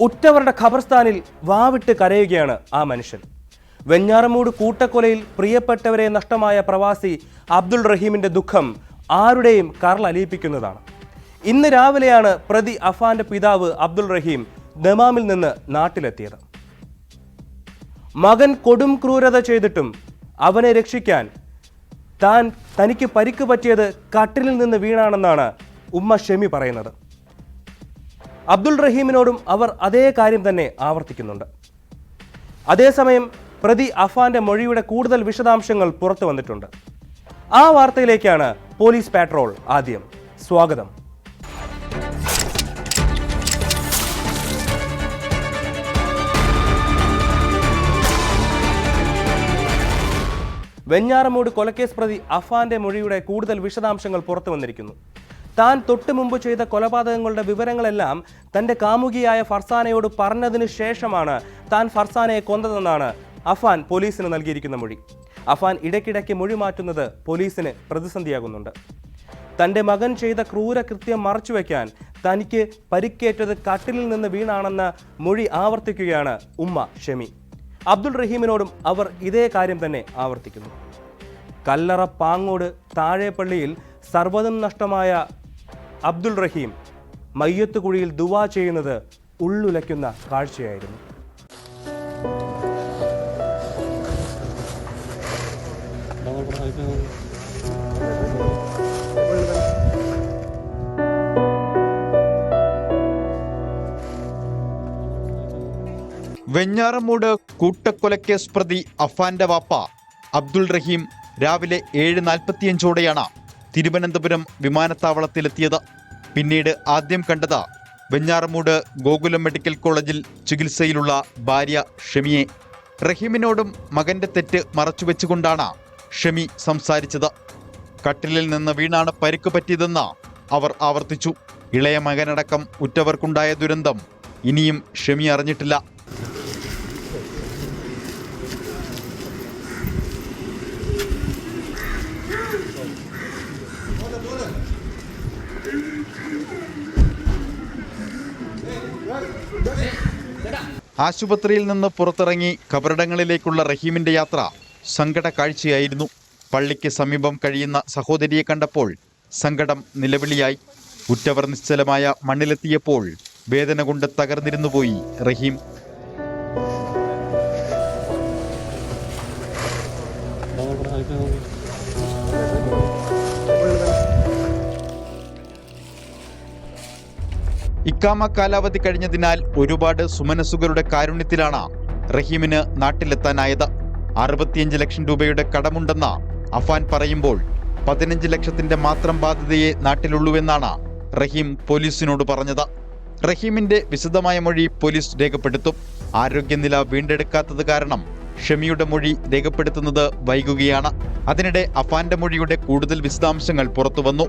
ഉറ്റവരുടെ ഖബർസ്ഥാനിൽ വാവിട്ട് കരയുകയാണ് ആ മനുഷ്യൻ. വെഞ്ഞാറമൂട് കൂട്ടക്കൊലയിൽ പ്രിയപ്പെട്ടവരെ നഷ്ടമായ പ്രവാസി അബ്ദുൾ റഹീമിന്റെ ദുഃഖം ആരുടെയും കരളലിയിപ്പിക്കുന്നതാണ്. ഇന്ന് രാവിലെയാണ് പ്രതി അഫാന്റെ പിതാവ് അബ്ദുൾ റഹീം ദമാമിൽ നിന്ന് നാട്ടിലെത്തിയത്. മകൻ കൊടും ക്രൂരത ചെയ്തിട്ടും അവനെ രക്ഷിക്കാൻ തനിക്ക് പരിക്ക് പറ്റിയത് കട്ടിലിൽ നിന്ന് വീണാണെന്നാണ് ഉമ്മ ഷെമി പറയുന്നത്. അബ്ദുൾ റഹീമിനോടും അവർ അതേ കാര്യം തന്നെ ആവർത്തിക്കുന്നുണ്ട്. അതേസമയം പ്രതി അഫാന്റെ മൊഴിയുടെ കൂടുതൽ വിശദാംശങ്ങൾ പുറത്തു വന്നിട്ടുണ്ട്. ആ വാർത്തയിലേക്കാണ് പോലീസ് പാട്രോൾ ആദ്യം. സ്വാഗതം. വെഞ്ഞാറമൂട് കൊലക്കേസ് പ്രതി അഫാന്റെ മൊഴിയുടെ കൂടുതൽ വിശദാംശങ്ങൾ പുറത്തു വന്നിരിക്കുന്നു. താൻ തൊട്ടു മുമ്പ് ചെയ്ത കൊലപാതകങ്ങളുടെ വിവരങ്ങളെല്ലാം തന്റെ കാമുകിയായ ഫർസാനയോട് പറഞ്ഞതിനു ശേഷമാണ് താൻ ഫർസാനയെ കൊന്നതെന്നാണ് അഫാൻ പോലീസിന് നൽകിയിരിക്കുന്ന മൊഴി. അഫാൻ ഇടയ്ക്കിടയ്ക്ക് മൊഴി മാറ്റുന്നത് പോലീസിന് പ്രതിസന്ധിയാകുന്നുണ്ട്. തന്റെ മകൻ ചെയ്ത ക്രൂരകൃത്യം മറച്ചുവെക്കാൻ തനിക്ക് പരിക്കേറ്റത് കട്ടിലിൽ നിന്ന് വീണാണെന്ന മൊഴി ആവർത്തിക്കുകയാണ് ഉമ്മ ഷെമി. അബ്ദുൾ റഹീമിനോടും അവർ ഇതേ കാര്യം തന്നെ ആവർത്തിക്കുന്നു. കല്ലറ പാങ്ങോട് താഴെപ്പള്ളിയിൽ സർവ്വതും നഷ്ടമായ അബ്ദുൾ റഹീം മയ്യത്ത് കുഴിയിൽ ദുആ ചെയ്യുന്നത് ഉള്ളുലയ്ക്കുന്ന കാഴ്ചയായിരുന്നു. വെഞ്ഞാറമൂട് കൂട്ടക്കൊലക്കേസ് പ്രതി അഫാന്റെ വാപ്പ അബ്ദുൾ റഹീം രാവിലെ 7:45 തിരുവനന്തപുരം വിമാനത്താവളത്തിലെത്തിയത്. പിന്നീട് ആദ്യം കണ്ടത് വെഞ്ഞാറമൂട് ഗോകുലം മെഡിക്കൽ കോളേജിൽ ചികിത്സയിലുള്ള ഭാര്യ ഷെമിയെ. റഹീമിനോടും മകന്റെ തെറ്റ് മറച്ചുവെച്ചുകൊണ്ടാണ് ഷെമി സംസാരിച്ചത്. കട്ടിലിൽ നിന്ന് വീണാണ് പരിക്ക് പറ്റിയതെന്ന് അവർ ആവർത്തിച്ചു. ഇളയ മകനടക്കം ഉറ്റവർക്കുണ്ടായ ദുരന്തം ഇനിയും ഷെമി അറിഞ്ഞിട്ടില്ല. ആശുപത്രിയിൽ നിന്ന് പുറത്തിറങ്ങി ഖബറിടങ്ങളിലേക്കുള്ള റഹീമിന്റെ യാത്ര സങ്കട കാഴ്ചയായിരുന്നു. പള്ളിക്ക് സമീപം കഴിയുന്ന സഹോദരിയെ കണ്ടപ്പോൾ സങ്കടം നിലവിളിയായി. ഉറ്റവർ നിശ്ചലമായ മണ്ണിലെത്തിയപ്പോൾ വേദന കൊണ്ട് തകർന്നിരുന്നുപോയി റഹീം. ഇക്കാമ കാലാവധി കഴിഞ്ഞതിനാൽ ഒരുപാട് സുമനസുകളുടെ കാരുണ്യത്തിലാണ് റഹീമിന് നാട്ടിലെത്താനായത്. 65 ലക്ഷം രൂപയുടെ കടമുണ്ടെന്ന് അഫാൻ പറയുമ്പോൾ 15 ലക്ഷത്തിന്റെ മാത്രം ബാധ്യതയെ നാട്ടിലുള്ളൂവെന്നാണ് റഹീം പോലീസിനോട് പറഞ്ഞത്. റഹീമിന്റെ വിശദമായ മൊഴി പോലീസ് രേഖപ്പെടുത്തും. ആരോഗ്യനില വീണ്ടെടുക്കാത്തത് കാരണം ഷെമിയുടെ മൊഴി രേഖപ്പെടുത്തുന്നത് വൈകുകയാണ്. അതിനിടെ അഫാന്റെ മൊഴിയുടെ കൂടുതൽ വിശദാംശങ്ങൾ പുറത്തുവന്നു.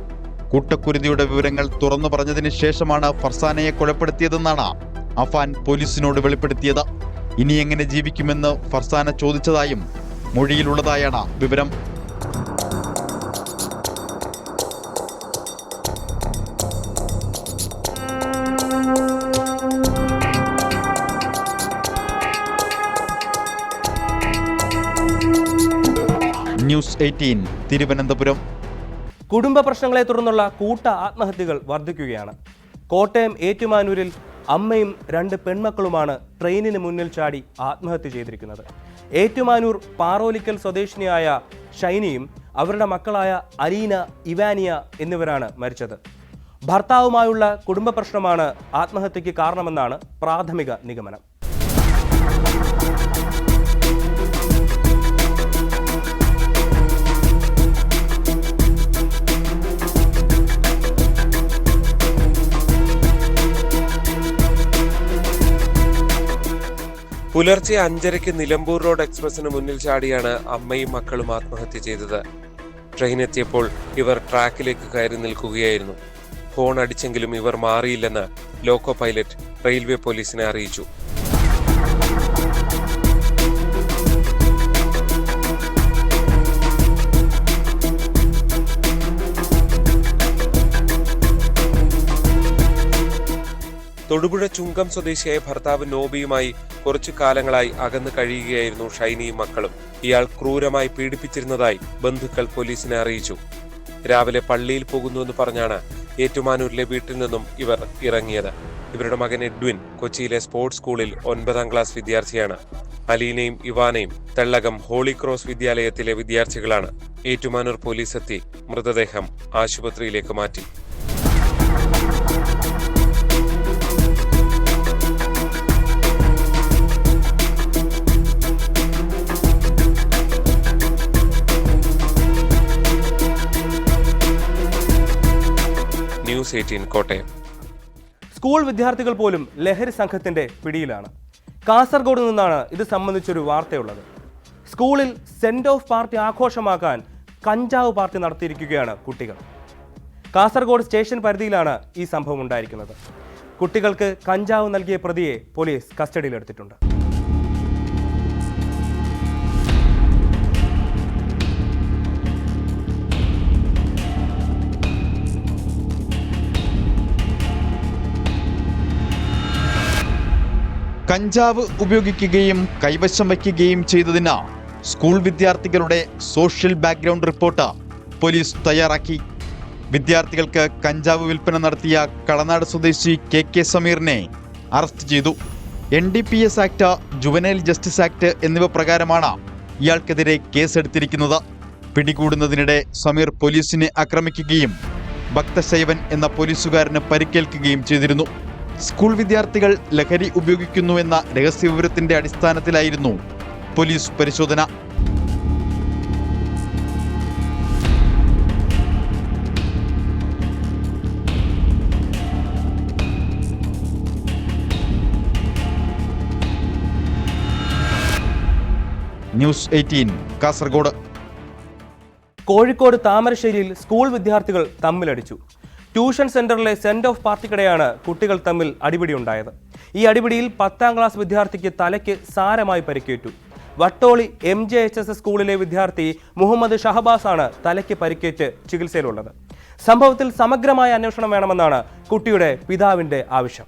കൂട്ടക്കുരുതിയുടെ വിവരങ്ങൾ തുറന്നു പറഞ്ഞതിന് ശേഷമാണ് ഫർസാനയെ കൊലപ്പെടുത്തിയതെന്നാണ് അഫാൻ പോലീസിനോട് വെളിപ്പെടുത്തിയത്. ഇനി എങ്ങനെ ജീവിക്കുമെന്ന് ഫർസാന ചോദിച്ചതായും മൊഴിയിലുള്ളതായാണ് വിവരം. ന്യൂസ് 18 തിരുവനന്തപുരം. കുടുംബ പ്രശ്നങ്ങളെ തുടർന്നുള്ള കൂട്ട ആത്മഹത്യകൾ വർദ്ധിക്കുകയാണ്. കോട്ടയം ഏറ്റുമാനൂരിൽ അമ്മയും 2 പെൺമക്കളുമാണ് ട്രെയിനിന് മുന്നിൽ ചാടി ആത്മഹത്യ ചെയ്തിരിക്കുന്നത്. ഏറ്റുമാനൂർ പാറോലിക്കൽ സ്വദേശിനിയായ ഷൈനിയും അവരുടെ മക്കളായ അലീന, ഇവാനിയ എന്നിവരാണ് മരിച്ചത്. ഭർത്താവുമായുള്ള കുടുംബ പ്രശ്നമാണ് ആത്മഹത്യക്ക് കാരണമെന്നാണ് പ്രാഥമിക നിഗമനം. പുലർച്ചെ 5:30 നിലമ്പൂർ റോഡ് എക്സ്പ്രസിന് മുന്നിൽ ചാടിയാണ് അമ്മയും മക്കളും ആത്മഹത്യ ചെയ്തത്. ട്രെയിൻ എത്തിയപ്പോൾ ഇവർ ട്രാക്കിലേക്ക് കയറി നിൽക്കുകയായിരുന്നു. ഹോൺ അടിച്ചെങ്കിലും ഇവർ മാറിയില്ലെന്ന് ലോക്കോ പൈലറ്റ് റെയിൽവേ പോലീസിനെ അറിയിച്ചു. തൊടുപുഴ ചുങ്കം സ്വദേശിയായ ഭർത്താവ് നോബിയുമായി കുറച്ചു കാലങ്ങളായി അകന്നു കഴിയുകയായിരുന്നു ഷൈനിയും മക്കളും. ഇയാൾ ക്രൂരമായി പീഡിപ്പിച്ചിരുന്നതായി ബന്ധുക്കൾ പോലീസിനെ അറിയിച്ചു. രാവിലെ പള്ളിയിൽ പോകുന്നുവെന്ന് പറഞ്ഞാണ് ഏറ്റുമാനൂരിലെ വീട്ടിൽ നിന്നും ഇവർ ഇറങ്ങിയത്. ഇവരുടെ മകൻ എഡ്വിൻ കൊച്ചിയിലെ സ്പോർട്സ് സ്കൂളിൽ 9ാം ക്ലാസ് വിദ്യാർത്ഥിയാണ്. അലീനയും ഇവാനയും തെള്ളകം ഹോളി ക്രോസ് വിദ്യാലയത്തിലെ വിദ്യാർത്ഥികളാണ്. ഏറ്റുമാനൂർ പോലീസ് എത്തി മൃതദേഹം ആശുപത്രിയിലേക്ക് മാറ്റി. ന്യൂസ് 18 കോട്ടയം. സ്കൂൾ വിദ്യാർത്ഥികൾ പോലും ലഹരി സംഘത്തിന്റെ പിടിയിലാണ്. കാസർഗോഡ് നിന്നാണ് ഇത് സംബന്ധിച്ചൊരു വാർത്തയുള്ളത്. സ്കൂളിൽ സെൻഡ് ഓഫ് പാർട്ടി ആഘോഷമാക്കാൻ കഞ്ചാവ് പാർട്ടി നടത്തിയിരിക്കുകയാണ് കുട്ടികൾ. കാസർഗോഡ് സ്റ്റേഷൻ പരിധിയിലാണ് ഈ സംഭവം ഉണ്ടായിരിക്കുന്നത്. കുട്ടികൾക്ക് കഞ്ചാവ് നൽകിയ പ്രതിയെ പോലീസ് കസ്റ്റഡിയിലെടുത്തിട്ടുണ്ട്. കഞ്ചാവ് ഉപയോഗിക്കുകയും കൈവശം വയ്ക്കുകയും ചെയ്തതിന് സ്കൂൾ വിദ്യാർത്ഥികളുടെ സോഷ്യൽ ബാക്ക്ഗ്രൗണ്ട് റിപ്പോർട്ട് പോലീസ് തയ്യാറാക്കി. വിദ്യാർത്ഥികൾക്ക് കഞ്ചാവ് വിൽപ്പന നടത്തിയ കളനാട് സ്വദേശി കെ സമീറിനെ അറസ്റ്റ് ചെയ്തു. NDPS act, juvenile justice act എന്നിവ പ്രകാരമാണ് ഇയാൾക്കെതിരെ കേസെടുത്തിരിക്കുന്നത്. പിടികൂടുന്നതിനിടെ സമീർ പോലീസിനെ ആക്രമിക്കുകയും ഭക്തശൈവൻ എന്ന പോലീസുകാരന് പരിക്കേൽക്കുകയും ചെയ്തിരുന്നു. സ്കൂൾ വിദ്യാർത്ഥികൾ ലഹരി ഉപയോഗിക്കുന്നുവെന്ന രഹസ്യവിവരത്തിന്റെ അടിസ്ഥാനത്തിലായിരുന്നു പോലീസ് പരിശോധന. ന്യൂസ് 18 കാസർഗോഡ്. കോഴിക്കോട് താമരശ്ശേരിയിൽ സ്കൂൾ വിദ്യാർത്ഥികൾ തമ്മിലടിച്ചു. ട്യൂഷൻ സെന്ററിലെ സെൻഡ് ഓഫ് പാർട്ടിക്കിടെയാണ് കുട്ടികൾ തമ്മിൽ അടിപിടി ഉണ്ടായത്. ഈ അടിപിടിയിൽ 10ാം ക്ലാസ് വിദ്യാർത്ഥിക്ക് തലയ്ക്ക് സാരമായി പരിക്കേറ്റു. വട്ടോളി MJHS സ്കൂളിലെ വിദ്യാർത്ഥി മുഹമ്മദ് ഷഹബാസ് ആണ് തലയ്ക്ക് പരിക്കേറ്റ് ചികിത്സയിലുള്ളത്. സംഭവത്തിൽ സമഗ്രമായ അന്വേഷണം വേണമെന്നാണ് കുട്ടിയുടെ പിതാവിന്റെ ആവശ്യം.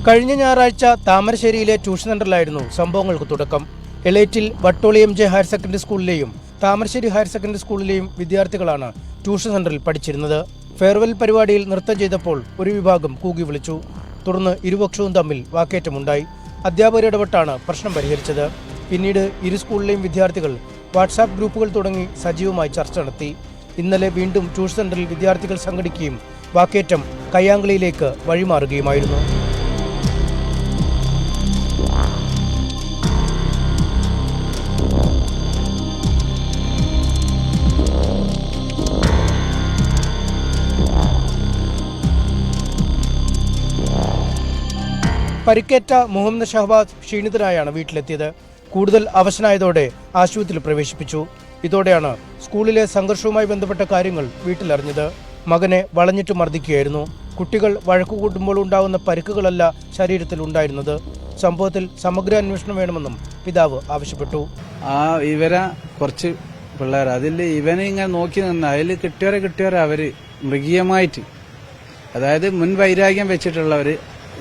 കഴിഞ്ഞ ഞായറാഴ്ച താമരശ്ശേരിയിലെ ട്യൂഷൻ സെന്ററിലായിരുന്നു സംഭവങ്ങൾക്ക് തുടക്കം. Elettil Vattoli MJ higher secondary സ്കൂളിലെയും താമരശ്ശേരി ഹയർ സെക്കൻഡറി സ്കൂളിലെയും വിദ്യാർത്ഥികളാണ് ട്യൂഷൻ സെന്ററിൽ പഠിച്ചിരുന്നത്. ഫെയർവെൽ പരിപാടിയിൽ നൃത്തം ചെയ്തപ്പോൾ ഒരു വിഭാഗം കൂകി വിളിച്ചു. തുടർന്ന് ഇരുപക്ഷവും തമ്മിൽ വാക്കേറ്റമുണ്ടായി. അധ്യാപകർ ഇടപെട്ടാണ് പ്രശ്നം പരിഹരിച്ചത്. പിന്നീട് ഇരു സ്കൂളിലെയും വിദ്യാർത്ഥികൾ വാട്സാപ്പ് ഗ്രൂപ്പുകൾ തുടങ്ങി സജീവമായി ചർച്ച നടത്തി. ഇന്നലെ വീണ്ടും ട്യൂഷൻ സെന്ററിൽ വിദ്യാർത്ഥികൾ സംഘടിക്കുകയും വാക്കേറ്റം കയ്യാങ്കളിയിലേക്ക് വഴിമാറുകയുമായിരുന്നു. പരിക്കേറ്റ മുഹമ്മദ് ഷഹബാസ് ക്ഷീണിതനായാണ് വീട്ടിലെത്തിയത്. കൂടുതൽ അവശനായതോടെ ആശുപത്രിയിൽ പ്രവേശിപ്പിച്ചു. ഇതോടെയാണ് സ്കൂളിലെ സംഘർഷവുമായി ബന്ധപ്പെട്ട കാര്യങ്ങൾ വീട്ടിലറിഞ്ഞത്. മകനെ വളഞ്ഞിട്ട് മർദ്ദിക്കുകയായിരുന്നു. കുട്ടികൾ വഴക്കുകൂട്ടുമ്പോൾ ഉണ്ടാകുന്ന പരിക്കുകളല്ല ശരീരത്തിൽ ഉണ്ടായിരുന്നത്. സംഭവത്തിൽ സമഗ്ര അന്വേഷണം വേണമെന്നും പിതാവ് ആവശ്യപ്പെട്ടു. ഇവരെ കുറച്ച് പിള്ളേർ അതിൽ ഇവനെ ഇങ്ങനെ നോക്കി നിന്ന് അതിൽ കിട്ടിയവരെ അവര് മൃഗീയമായിട്ട്, അതായത് മുൻ വൈരാഗ്യം വെച്ചിട്ടുള്ളവര്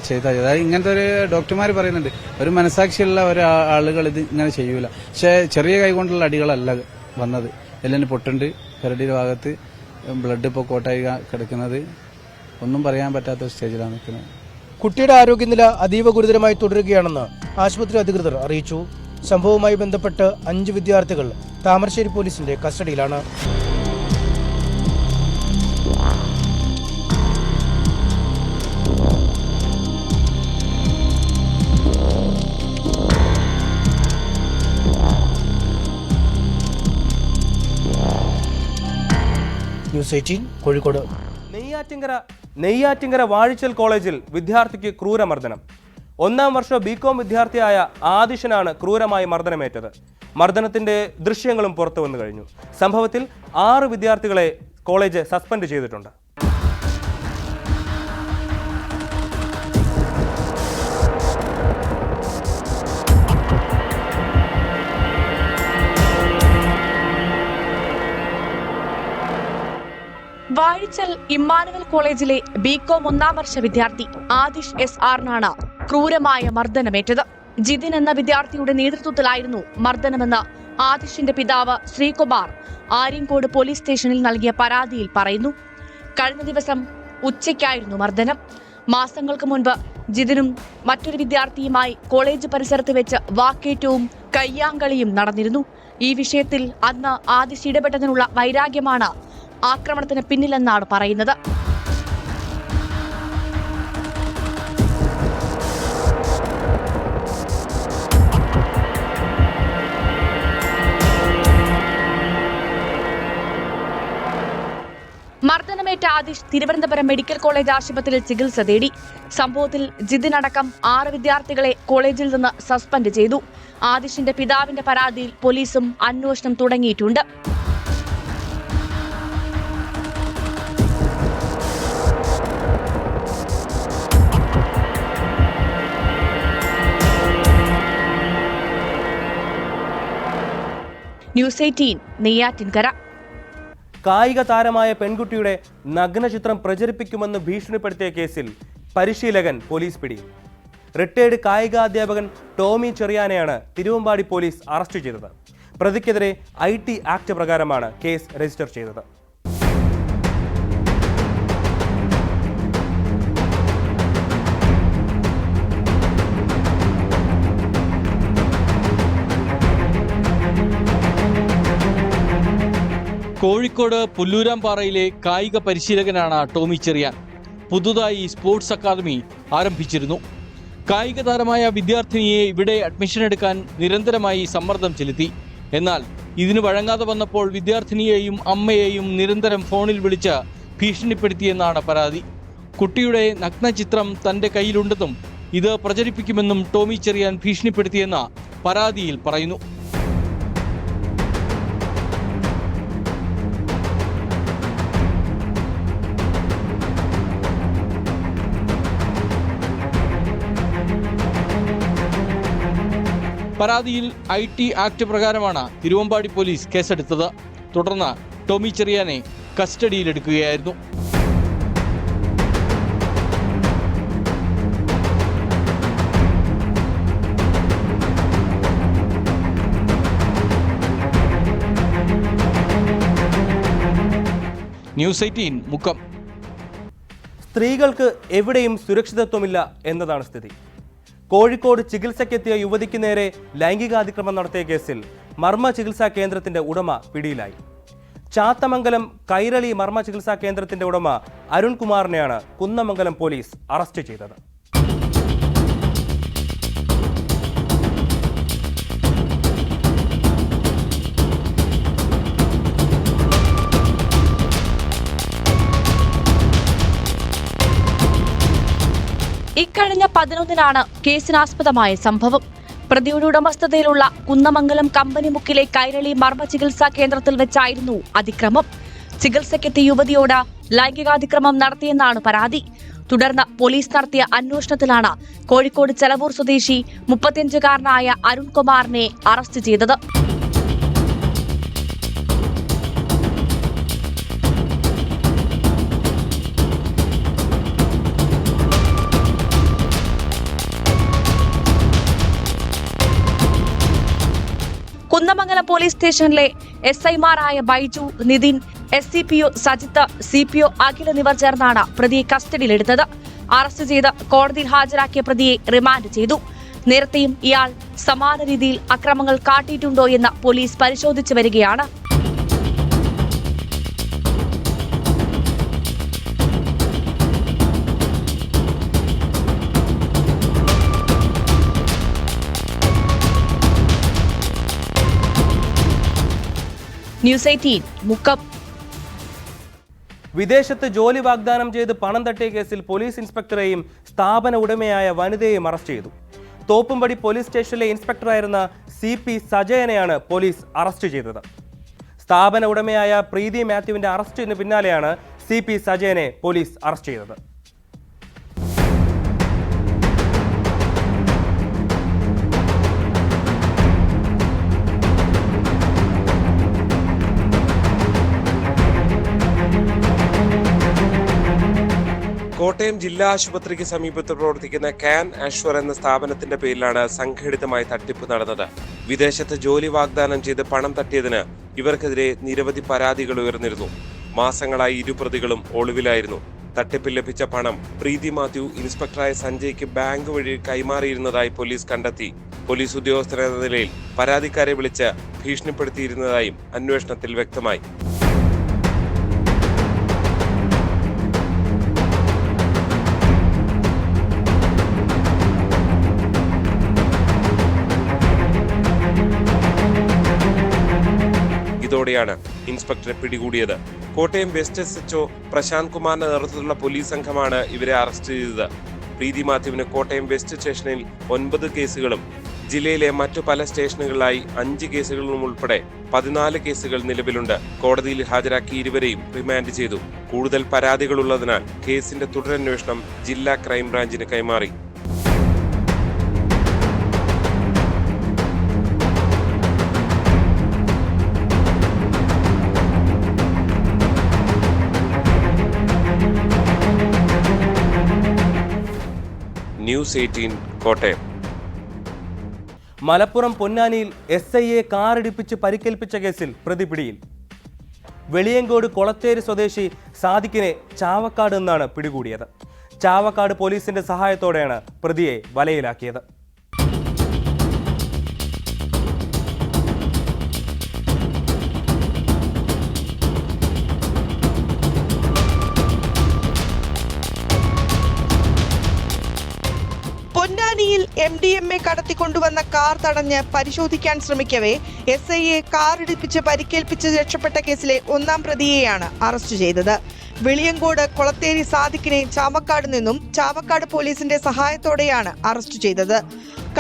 ചെയ്ത, അതായത് ഇങ്ങനത്തെ ഒരു ഡോക്ടർമാർ പറയുന്നുണ്ട്, ഒരു മനസാക്ഷിയുള്ള ഒരാളുകൾ ഇത് ഇങ്ങനെ ചെയ്യൂല. പക്ഷെ ചെറിയ കൈകൊണ്ടുള്ള അടികളല്ല വന്നത്. എല്ലാം പൊട്ടുണ്ട്, പെരടിയുടെ ഭാഗത്ത് ബ്ലഡ് ഇപ്പോൾ കോട്ടായി കിടക്കുന്നത്, ഒന്നും പറയാൻ പറ്റാത്ത സ്റ്റേജിലാണ് നിൽക്കുന്നത്. കുട്ടിയുടെ ആരോഗ്യനില അതീവ ഗുരുതരമായി തുടരുകയാണെന്ന് ആശുപത്രി അധികൃതർ അറിയിച്ചു. സംഭവവുമായി ബന്ധപ്പെട്ട് 5 വിദ്യാർത്ഥികൾ താമരശ്ശേരി പോലീസിന്റെ കസ്റ്റഡിയിലാണ്. ന്യൂസ് 18 കോഴിക്കോട്. നെയ്യാറ്റിങ്കര വാഴിച്ചൽ കോളേജിൽ വിദ്യാർത്ഥിക്ക് ക്രൂരമർദ്ദനം. 1ാം വർഷ BCom വിദ്യാർത്ഥിയായ ആദിഷനാണ് ക്രൂരമായി മർദ്ദനമേറ്റത്. മർദ്ദനത്തിന്റെ ദൃശ്യങ്ങളും പുറത്തു വന്നു കഴിഞ്ഞു. സംഭവത്തിൽ 6 വിദ്യാർത്ഥികളെ കോളേജ് സസ്പെൻഡ് ചെയ്തിട്ടുണ്ട്. വാഴിച്ചൽ ഇമ്മാനുവൽ കോളേജിലെ ബികോം 1-ാം വർഷ വിദ്യാർത്ഥി ആദിഷ് SR-നാണ് ക്രൂരമായ മർദ്ദനമേറ്റത്. ജിതിൻ എന്ന വിദ്യാർത്ഥിയുടെ നേതൃത്വത്തിലായിരുന്നു മർദ്ദനമെന്ന് ആദിഷിന്റെ പിതാവ് ശ്രീകുമാർ ആര്യങ്കോട് പോലീസ് സ്റ്റേഷനിൽ നൽകിയ പരാതിയിൽ പറയുന്നു. കഴിഞ്ഞ ദിവസം ഉച്ചയ്ക്കായിരുന്നു മർദ്ദനം. മാസങ്ങൾക്ക് മുൻപ് ജിതിനും മറ്റൊരു വിദ്യാർത്ഥിയുമായി കോളേജ് പരിസരത്ത് വെച്ച് വാക്കേറ്റവും കയ്യാങ്കളിയും നടന്നിരുന്നു. ഈ വിഷയത്തിൽ അന്ന് ആദിഷ് ഇടപെട്ടതിനുള്ള വൈരാഗ്യമാണ് ആക്രമണത്തിന് പിന്നിലെന്നാണ് പറയുന്നത്. മർദ്ദനമേറ്റ ആദിഷ് തിരുവനന്തപുരം മെഡിക്കൽ കോളേജ് ആശുപത്രിയിൽ ചികിത്സ തേടി. സംഭവത്തിൽ ജിതിനടക്കം 6 വിദ്യാർത്ഥികളെ കോളേജിൽ നിന്ന് സസ്പെൻഡ് ചെയ്തു. ആദിഷിന്റെ പിതാവിന്റെ പരാതിയിൽ പോലീസും അന്വേഷണം തുടങ്ങിയിട്ടുണ്ട്. ന്യൂസ് 18 നെയ്യാറ്റിൻകര. കായിക താരമായ പെൺകുട്ടിയുടെ നഗ്നചിത്രം പ്രചരിപ്പിക്കുമെന്ന് ഭീഷണിപ്പെടുത്തിയ കേസിൽ പരിശീലകൻ പോലീസ് പിടി. റിട്ടയർഡ് കായികാധ്യാപകൻ ടോമി ചെറിയാനെയാണ് തിരുവമ്പാടി പോലീസ് അറസ്റ്റ് ചെയ്തത്. പ്രതിക്കെതിരെ IT ആക്ട് പ്രകാരമാണ് കേസ് രജിസ്റ്റർ ചെയ്തത്. കോഴിക്കോട് പുല്ലൂരാംപാറയിലെ കായിക പരിശീലകനാണ് ടോമി ചെറിയാൻ. പുതുതായി സ്പോർട്സ് അക്കാദമി ആരംഭിച്ചിരുന്നു. കായിക താരമായ വിദ്യാർത്ഥിനിയെ ഇവിടെ അഡ്മിഷൻ എടുക്കാൻ നിരന്തരമായി സമ്മർദ്ദം ചെലുത്തി. എന്നാൽ ഇതിന് വഴങ്ങാതെ വന്നപ്പോൾ വിദ്യാർത്ഥിനിയെയും അമ്മയെയും നിരന്തരം ഫോണിൽ വിളിച്ച് ഭീഷണിപ്പെടുത്തിയെന്നാണ് പരാതി. കുട്ടിയുടെ നഗ്നചിത്രം തന്റെ കയ്യിലുണ്ടെന്നും ഇത് പ്രചരിപ്പിക്കുമെന്നും ടോമി ചെറിയാൻ ഭീഷണിപ്പെടുത്തിയെന്ന് പരാതിയിൽ പറയുന്നു. പരാതിയിൽ IT ആക്ട് പ്രകാരമാണ് തിരുവമ്പാടി പോലീസ് കേസെടുത്തത്. തുടർന്ന് ടോമി ചെറിയാനെ കസ്റ്റഡിയിലെടുക്കുകയായിരുന്നു. ന്യൂസ് 18 മുക്കം. സ്ത്രീകൾക്ക് എവിടെയും സുരക്ഷിതത്വമില്ല എന്നതാണ് സ്ഥിതി. കോഴിക്കോട് ചികിത്സയ്ക്കെത്തിയ യുവതിക്ക് നേരെ ലൈംഗികാതിക്രമം നടത്തിയ കേസിൽ മർമ്മ ചികിത്സാ കേന്ദ്രത്തിന്റെ ഉടമ പിടിയിലായി. ചാത്തമംഗലം കൈരളി മർമ്മ ചികിത്സാ കേന്ദ്രത്തിന്റെ ഉടമ അരുൺകുമാറിനെയാണ് കുന്നമംഗലം പോലീസ് അറസ്റ്റ് ചെയ്തത്. ഇക്കഴിഞ്ഞ 11-നാണ് കേസിനാസ്പദമായ സംഭവം. പ്രതിയുടെ ഉടമസ്ഥതയിലുള്ള കുന്നമംഗലം കമ്പനിമുക്കിലെ കൈരളി മർമ്മ ചികിത്സാ കേന്ദ്രത്തിൽ വെച്ചായിരുന്നു അതിക്രമം. ചികിത്സയ്ക്കെത്തിയ യുവതിയോട് ലൈംഗികാതിക്രമം നടത്തിയെന്നാണ് പരാതി. തുടർന്ന് പോലീസ് നടത്തിയ അന്വേഷണത്തിലാണ് കോഴിക്കോട് ചെലവൂർ സ്വദേശി 35-കാരനായ അരുൺകുമാറിനെ അറസ്റ്റ് ചെയ്തത്. കുന്നമംഗലം പോലീസ് സ്റ്റേഷനിലെ SI-മാരായ ബൈജു, നിതിൻ, SCPO സജിത്ത്, CPO അഖിൽ എന്നിവർ ചേർന്നാണ് പ്രതിയെ കസ്റ്റഡിയിലെടുത്തത്. അറസ്റ്റ് ചെയ്ത് കോടതിയിൽ ഹാജരാക്കിയ പ്രതിയെ റിമാൻഡ് ചെയ്തു. നേരത്തെയും ഇയാൾ സമാന രീതിയിൽ അക്രമങ്ങൾ കാട്ടിയിട്ടുണ്ടോ എന്ന് പോലീസ് പരിശോധിച്ചു വരികയാണ്. ന്യൂസ് 18 മുക്കം. വിദേശത്ത് ജോലി വാഗ്ദാനം ചെയ്ത് പണം തട്ടിയ കേസിൽ പോലീസ് ഇൻസ്പെക്ടറെയും സ്ഥാപന ഉടമയായ വനിതയെയും അറസ്റ്റ് ചെയ്തു. തോപ്പുംപടി പോലീസ് സ്റ്റേഷനിലെ ഇൻസ്പെക്ടറായിരുന്ന CP സജയനെയാണ് പോലീസ് അറസ്റ്റ് ചെയ്തത്. സ്ഥാപന ഉടമയായ പ്രീതി മാത്യുവിന്റെ അറസ്റ്റിന് പിന്നാലെയാണ് CP സജയനെ പോലീസ് അറസ്റ്റ് ചെയ്തത്. കോട്ടയം ജില്ലാ ആശുപത്രിക്ക് സമീപത്ത് പ്രവർത്തിക്കുന്ന ക്യാൻ അഷ്വർ എന്ന സ്ഥാപനത്തിന്റെ പേരിലാണ് സംഘടിതമായി തട്ടിപ്പ് നടന്നത്. വിദേശത്ത് ജോലി വാഗ്ദാനം ചെയ്ത് പണം തട്ടിയതിന് ഇവർക്കെതിരെ നിരവധി പരാതികൾ ഉയർന്നിരുന്നു. മാസങ്ങളായി ഇരുപ്രതികളും ഒളിവിലായിരുന്നു. തട്ടിപ്പിൽ ലഭിച്ച പണം പ്രീതി മാത്യു ഇൻസ്പെക്ടറായ സഞ്ജയ്ക്ക് ബാങ്ക് വഴി കൈമാറിയിരുന്നതായി പോലീസ് കണ്ടെത്തി. പോലീസ് ഉദ്യോഗസ്ഥരെന്ന നിലയിൽ പരാതിക്കാരെ വിളിച്ച് ഭീഷണിപ്പെടുത്തിയിരുന്നതായും അന്വേഷണത്തിൽ വ്യക്തമായി. ഇതോടെയാണ് ഇൻസ്പെക്ടറെ പിടികൂടിയത്. കോട്ടയം വെസ്റ്റ് SHO പ്രശാന്ത് കുമാറിന്റെ നേതൃത്വത്തിലുള്ള പോലീസ് സംഘമാണ് ഇവരെ അറസ്റ്റ് ചെയ്തത്. പ്രീതി മാത്യുവിന് കോട്ടയം വെസ്റ്റ് സ്റ്റേഷനിൽ 9 കേസുകളും ജില്ലയിലെ മറ്റു പല സ്റ്റേഷനുകളിലായി 5 കേസുകളും ഉൾപ്പെടെ 14 കേസുകൾ നിലവിലുണ്ട്. കോടതിയിൽ ഹാജരാക്കി ഇരുവരെയും റിമാൻഡ് ചെയ്തു. കൂടുതൽ പരാതികളുള്ളതിനാൽ കേസിന്റെ തുടരന്വേഷണം ജില്ലാ ക്രൈംബ്രാഞ്ചിന് കൈമാറി. ന്യൂസ് 18 കോട്ടയം. മലപ്പുറം പൊന്നാനിയിൽ SIയെ കാറിടിപ്പിച്ച് പരിക്കേൽപ്പിച്ച കേസിൽ പ്രതി പിടിയിൽ. വെളിയങ്കോട് കൊളത്തേരി സ്വദേശി സാദിഖിനെ ചാവക്കാട് നിന്നാണ് പിടികൂടിയത്. ചാവക്കാട് പോലീസിന്റെ സഹായത്തോടെയാണ് പ്രതിയെ വലയിലാക്കിയത്. പൊന്നാനിയിൽ MDMA കടത്തിക്കൊണ്ടുവന്ന കാർ തടഞ്ഞ് പരിശോധിക്കാൻ ശ്രമിക്കവേ SIയെ കാറിടിപ്പിച്ച് പരിക്കേൽപ്പിച്ച് രക്ഷപ്പെട്ട കേസിലെ 1-ാം പ്രതിയെയാണ് അറസ്റ്റ് ചെയ്തത്. വെളിയങ്കോട് കൊളത്തേരി സാദിഖിനെ ചാവക്കാട് നിന്നും ചാവക്കാട് പോലീസിന്റെ സഹായത്തോടെയാണ് അറസ്റ്റ് ചെയ്തത്.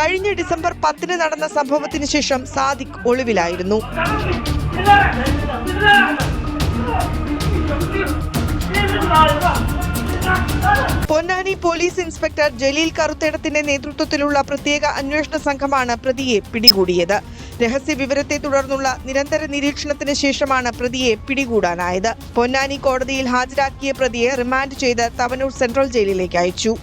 കഴിഞ്ഞ ഡിസംബർ 10 നടന്ന സംഭവത്തിന് ശേഷം സാദിഖ് ഒളിവിലായിരുന്നു. പൊന്നാനി പോലീസ് ഇൻസ്പെക്ടർ ജലീൽ കറുത്തേടത്തിന്റെ നേതൃത്വത്തിലുള്ള പ്രത്യേക അന്വേഷണ സംഘമാണ് പ്രതിയെ പിടികൂടിയത്. രഹസ്യ വിവരത്തെ തുടർന്നുള്ള നിരന്തര നിരീക്ഷണത്തിന് ശേഷമാണ് പ്രതിയെ പിടികൂടാനായത്. പൊന്നാനി കോടതിയിൽ ഹാജരാക്കിയ പ്രതിയെ റിമാൻഡ് ചെയ്ത് തവനൂർ സെൻട്രൽ ജയിലിലേക്ക് അയച്ചു.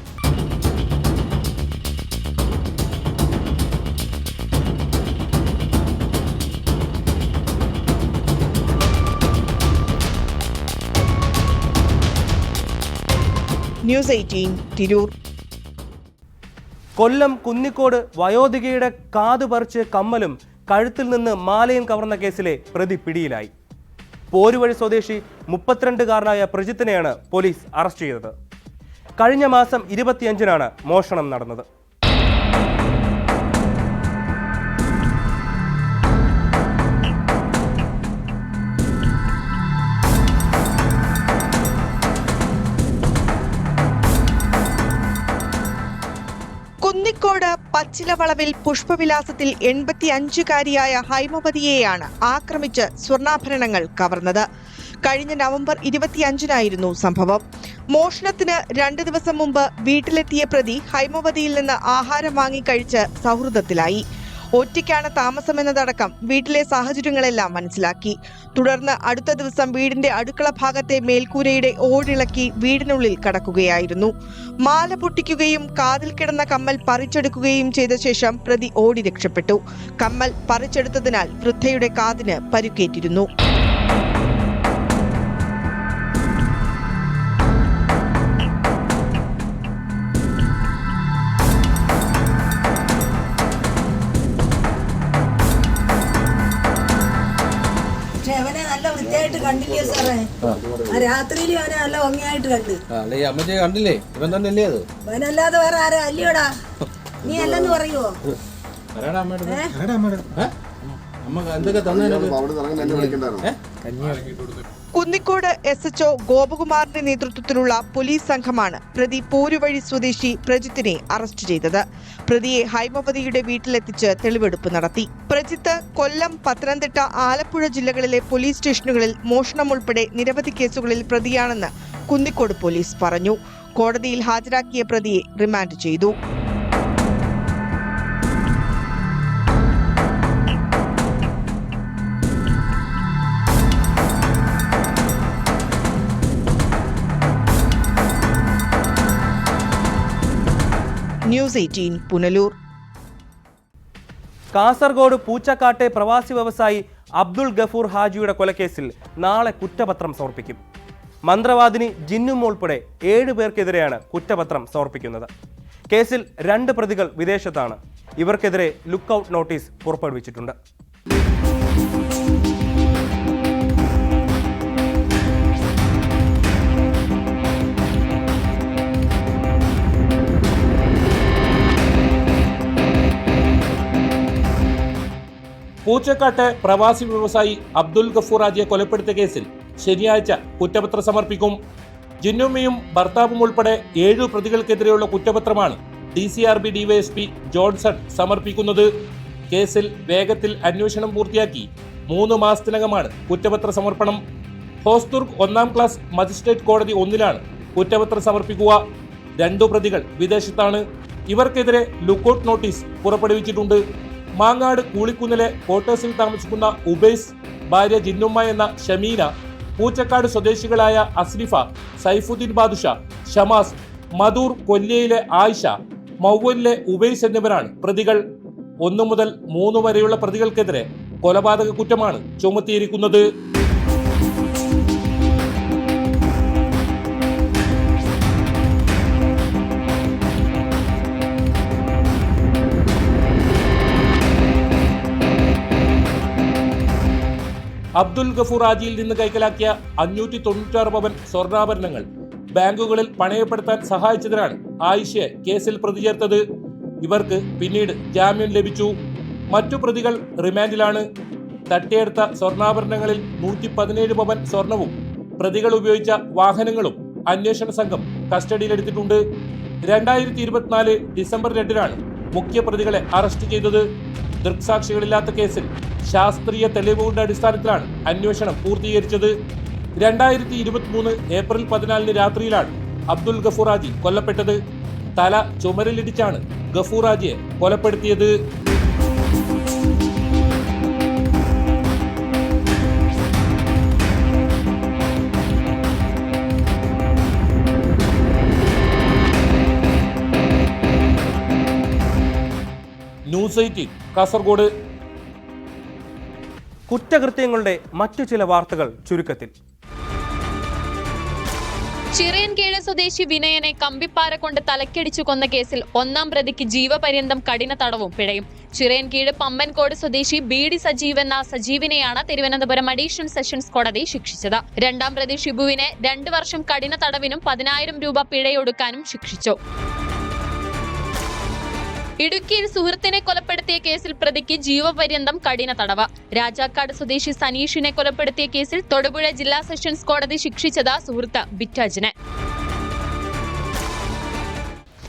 ന്യൂസ് 18 തിരൂർ. കൊല്ലം കുന്നിക്കോട് വയോധികയുടെ കാതു പറിച്ച് കമ്മലും കഴുത്തിൽ നിന്ന് മാലയും കവർന്ന കേസിലെ പ്രതി പിടിയിലായി. പോരുവഴി സ്വദേശി 32-കാരനായ പ്രജിത്തിനെയാണ് പോലീസ് അറസ്റ്റ് ചെയ്തത്. കഴിഞ്ഞ മാസം 25-നാണ് മോഷണം നടന്നത്. കുന്നിക്കോട് പച്ചിലവളവിൽ പുഷ്പവിലാസത്തിൽ 85-കാരിയായ ഹൈമവതിയെയാണ് ആക്രമിച്ച് സ്വർണ്ണാഭരണങ്ങൾ കവർന്നത്. കഴിഞ്ഞ നവംബർ 25-നായിരുന്നു സംഭവം. മോഷണത്തിന് 2 ദിവസം മുമ്പ് വീട്ടിലെത്തിയ പ്രതി ഹൈമവതിയിൽ നിന്ന് ആഹാരം വാങ്ങി കഴിച്ച് സൗഹൃദത്തിലായി. ഒറ്റയ്ക്കാണ് താമസമെന്നതടക്കം വീട്ടിലെ സാഹചര്യങ്ങളെല്ലാം മനസ്സിലാക്കി. തുടർന്ന് അടുത്ത ദിവസം വീടിന്റെ അടുക്കള ഭാഗത്തെ മേൽക്കൂരയുടെ ഓടിളക്കി വീടിനുള്ളിൽ കടക്കുകയായിരുന്നു. മാല പൊട്ടിക്കുകയും കാതിൽ കിടന്ന കമ്മൽ പറിച്ചെടുക്കുകയും ചെയ്ത ശേഷം പ്രതി ഓടി രക്ഷപ്പെട്ടു. കമ്മൽ പറിച്ചെടുത്തതിനാൽ വൃദ്ധയുടെ കാതിന് പരുക്കേറ്റിരുന്നു. കണ്ടില്ലേ സാറേ, രാത്രിയിലും അവനെ നല്ല ഭംഗിയായിട്ട് കണ്ട്. അമ്മച്ചി കണ്ടില്ലേ? ഇവൻ തന്നെയല്ലേ അത്? അവനല്ലാതെ വേറെ ആരാ? അല്ലയോടാ, നീ അല്ലെന്ന് പറയുവോ? കുന്നിക്കോട് SHO ഗോപകുമാറിന്റെ നേതൃത്വത്തിലുള്ള പോലീസ് സംഘമാണ് പ്രതി പോരുവഴി സ്വദേശി പ്രജിത്തിനെ അറസ്റ്റ് ചെയ്തത്. പ്രതിയെ ഹൈമവതിയുടെ വീട്ടിലെത്തിച്ച് തെളിവെടുപ്പ് നടത്തി. പ്രജിത്ത് കൊല്ലം, പത്തനംതിട്ട, ആലപ്പുഴ ജില്ലകളിലെ പോലീസ് സ്റ്റേഷനുകളിൽ മോഷണം ഉൾപ്പെടെ നിരവധി കേസുകളിൽ പ്രതിയാണെന്ന് കുന്നിക്കോട് പോലീസ് പറഞ്ഞു. കോടതിയിൽ ഹാജരാക്കിയ പ്രതിയെ റിമാൻഡ് ചെയ്തു. ന്യൂസ് 18 പുനലൂർ. കാസർഗോഡ് പൂച്ചക്കാട്ടെ പ്രവാസി വ്യവസായി അബ്ദുൾ ഗഫൂർ ഹാജിയുടെ കൊലക്കേസിൽ നാളെ കുറ്റപത്രം സമർപ്പിക്കും. മന്ത്രവാദിനി ജിന്നും ഉൾപ്പെടെ 7 പേർക്കെതിരെയാണ് കുറ്റപത്രം സമർപ്പിക്കുന്നത്. കേസിൽ 2 പ്രതികൾ വിദേശത്താണ്. ഇവർക്കെതിരെ ലുക്കൌട്ട് നോട്ടീസ് പുറപ്പെടുവിച്ചിട്ടുണ്ട്. പൂച്ചക്കാട്ടെ പ്രവാസി വ്യവസായി അബ്ദുൽ ഗഫൂർ ഹാജിയെ കൊലപ്പെടുത്തിയ കേസിൽ ശനിയാഴ്ച കുറ്റപത്രം സമർപ്പിക്കും. ജിന്നുമ്മയും ഭർത്താവും ഉൾപ്പെടെ 7 പ്രതികൾക്കെതിരെയുള്ള കുറ്റപത്രമാണ് DCRB ഡിവൈഎസ്പി ജോൺസൺ സമർപ്പിക്കുന്നത്. കേസിൽ വേഗത്തിൽ അന്വേഷണം പൂർത്തിയാക്കി 3 മാസത്തിനകമാണ് കുറ്റപത്ര സമർപ്പണം. ഹോസ്ദുർഗ് 1-ാം ക്ലാസ് മജിസ്ട്രേറ്റ് കോടതി 1-ലാണ് കുറ്റപത്രം സമർപ്പിക്കുക. 2 പ്രതികൾ വിദേശത്താണ്. ഇവർക്കെതിരെ ലുക്കൌട്ട് നോട്ടീസ് പുറപ്പെടുവിച്ചിട്ടുണ്ട്. മാങ്ങാട് കൂളിക്കുന്നിലെ ക്വാർട്ടേഴ്സിൽ താമസിക്കുന്ന ഉബൈസ്, ഭാര്യ ജിന്നുമ്മ എന്ന ഷമീന, പൂച്ചക്കാട് സ്വദേശികളായ അസ്രിഫ, സൈഫുദ്ദീൻ ബാദുഷ, ഷമാസ്, മധൂർ കൊല്ലിയിലെ ആയിഷ, മൗവലിലെ ഉബൈസ് എന്നിവരാണ് പ്രതികൾ. 1 മുതൽ 3 വരെയുള്ള പ്രതികൾക്കെതിരെ കൊലപാതക കുറ്റമാണ് ചുമത്തിയിരിക്കുന്നത്. അബ്ദുൽ ഗഫൂർ ഹാജിയിൽ നിന്ന് കൈക്കലാക്കിയ 596 പവൻ സ്വർണ്ണാഭരണങ്ങൾ ബാങ്കുകളിൽ പണയപ്പെടുത്താൻ സഹായിച്ചതിനാണ് ആയിഷയെ കേസിൽ പ്രതി ചേർത്തത്. ഇവർക്ക് പിന്നീട് ജാമ്യം ലഭിച്ചു. മറ്റു പ്രതികൾ റിമാൻഡിലാണ്. തട്ടിയെടുത്ത സ്വർണ്ണാഭരണങ്ങളിൽ 117 പവൻ സ്വർണവും പ്രതികൾ ഉപയോഗിച്ച വാഹനങ്ങളും അന്വേഷണ സംഘം കസ്റ്റഡിയിലെടുത്തിട്ടുണ്ട്. 2024 ഡിസംബർ 2-നാണ് മുഖ്യ പ്രതികളെ അറസ്റ്റ് ചെയ്തത്. ദൃക്സാക്ഷികളില്ലാത്ത കേസിൽ ശാസ്ത്രീയ തെളിവുകളുടെ അടിസ്ഥാനത്തിലാണ് അന്വേഷണം പൂർത്തീകരിച്ചത്. 2023 ഏപ്രിൽ 14 രാത്രിയിലാണ് അബ്ദുൽ ഗഫൂർ ഹാജി കൊല്ലപ്പെട്ടത്. തല ചുമരിലിടിച്ചാണ് ഗഫൂർ ഹാജിയെ കൊലപ്പെടുത്തിയത്. ന്യൂസ് 18 കാസർഗോഡ്. കുറ്റകൃത്യങ്ങളുടെ മറ്റു ചില വാർത്തകൾ ചുരുക്കത്തിൽ. ചിറയൻകീഴ് സ്വദേശി വിനയനെ കമ്പിപ്പാര കൊണ്ട് തലക്കടിച്ചു കൊന്ന കേസിൽ 1-ാം പ്രതിക്ക് ജീവപര്യന്തം കഠിന തടവും പിഴയും. ചിറയൻകീഴ് പമ്പൻകോട് സ്വദേശി ബി.ഡി. സജീവ് എന്ന സജീവിനെയാണ് തിരുവനന്തപുരം അഡീഷണൽ സെഷൻസ് കോടതി ശിക്ഷിച്ചത്. 2-ാം പ്രതി ഷിബുവിനെ 2 വർഷം കഠിന തടവിനും 10,000 രൂപ പിഴയൊടുക്കാനും ശിക്ഷിച്ചു. ഇടുക്കിയിൽ സുഹൃത്തിനെ കൊലപ്പെടുത്തിയ കേസിൽ പ്രതിക്ക് ജീവപര്യന്തം കഠിന തടവ്. രാജാക്കാട് സ്വദേശി സനീഷിനെ കൊലപ്പെടുത്തിയ കേസിൽ തൊടുപുഴ ജില്ലാ സെഷൻസ് കോടതി ശിക്ഷിച്ചത് സുഹൃത്ത് ബിറ്റാജിനെ.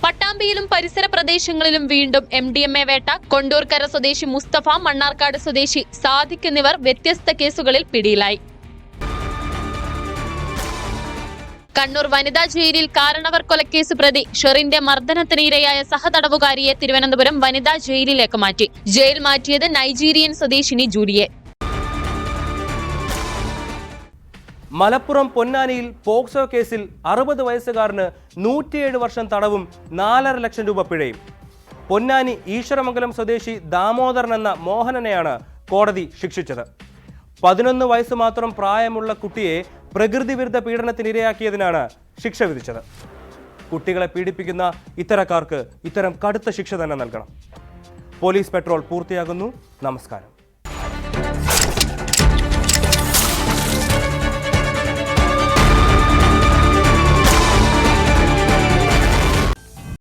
പട്ടാമ്പിയിലും പരിസര പ്രദേശങ്ങളിലും വീണ്ടും MDMA വേട്ട. കൊണ്ടൂർക്കര സ്വദേശി മുസ്തഫ, മണ്ണാർക്കാട് സ്വദേശി സാദിഖ് എന്നിവർ വ്യത്യസ്ത കേസുകളിൽ പിടിയിലായി. കണ്ണൂർ വനിതാ ജയിലിൽ കാരണവർ കൊലക്കേസ് പ്രതി ഷെറിന്റെ മർദ്ദനത്തിന് ഇരയായ സഹതടവുകാരിയെ തിരുവനന്തപുരം വനിതാ ജയിലിലേക്ക് മാറ്റി. ജയിൽ മാറ്റിയത് നൈജീരിയൻ സ്വദേശിനി ജൂലിയെ. മലപ്പുറം പൊന്നാനിയിൽ പോക്സോ കേസിൽ 60 വയസ്സുകാരന് 107 വർഷം തടവും 4.5 ലക്ഷം രൂപ പിഴയും. പൊന്നാനി ഈശ്വരമംഗലം സ്വദേശി ദാമോദരൻ എന്ന മോഹനനെയാണ് കോടതി ശിക്ഷിച്ചത്. 11 വയസ്സ് മാത്രം പ്രായമുള്ള കുട്ടിയെ പ്രകൃതി വിരുദ്ധ പീഡനത്തിനിരയാക്കിയതിനാണ് ശിക്ഷ വിധിച്ചത്. കുട്ടികളെ പീഡിപ്പിക്കുന്ന ഇത്തരക്കാർക്ക് ഇത്തരം കടുത്ത ശിക്ഷ തന്നെ നൽകണം. പോലീസ് പെട്രോൾ പൂർത്തിയാകുന്നു. നമസ്കാരം.